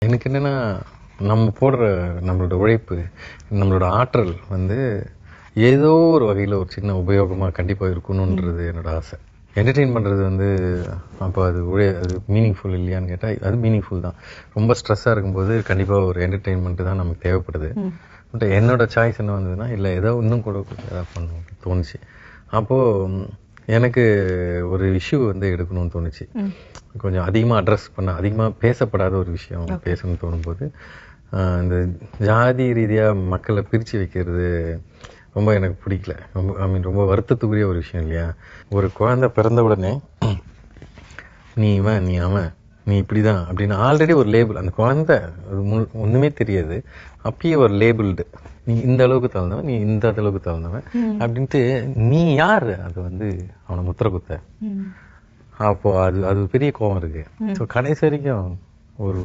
எனக்கு என்னன்னா, நம்ம போடுற நம்மளோட உழைப்பு, நம்மளோட ஆற்றல் ஏதோ ஒரு வகையில் ஒரு சின்ன உபயோகமாக கண்டிப்பாக இருக்கணுன்றது என்னோட ஆசை. என்டர்டெயின் பண்ணுறது அப்போ அது மீனிங்ஃபுல் இல்லையான்னு கேட்டால் அது மீனிங்ஃபுல் தான். ரொம்ப ஸ்ட்ரெஸ்ஸாக இருக்கும்போது கண்டிப்பாக ஒரு என்டர்டெயின்மெண்ட்டு தான் நமக்கு தேவைப்படுது. பட் என்னோட சாய்ஸ் என்ன வந்ததுன்னா, இல்லை ஏதோ இன்னும் கூட ஏதாவது பண்ணணும் தோணுச்சு. அப்போது எனக்கு ஒரு இஷ்யூ எடுக்கணும்னு தோணுச்சு. கொஞ்சம் அதிகமாக அட்ரஸ் அதிகமாக பேசப்படாத ஒரு விஷயம் பேசணும்னு தோணும்போது, இந்த ஜாதி ரீதியாக மக்களை பிரித்து வைக்கிறது ரொம்ப எனக்கு பிடிக்கல. ரொம்ப வருத்தத்துக்குரிய ஒரு விஷயம் இல்லையா? ஒரு குழந்தை பிறந்த உடனே நீ இவன், நீ அவன், நீ இப்படிதான் அப்படின்னு ஆல்ரெடி ஒரு லேபிள். அந்த குழந்தை ஒன்றுமே தெரியாது, அப்பயே ஒரு லேபிள்டு. நீ இந்த அளவுக்கு தகுந்தவன், நீ இந்த அளவுக்கு தகுந்தவன் அப்படின்ட்டு. நீ யார் அது அவனை முத்திர குத்த? அப்போ அது பெரிய கோபம் இருக்கு. ஸோ கடைசி வரைக்கும் ஒரு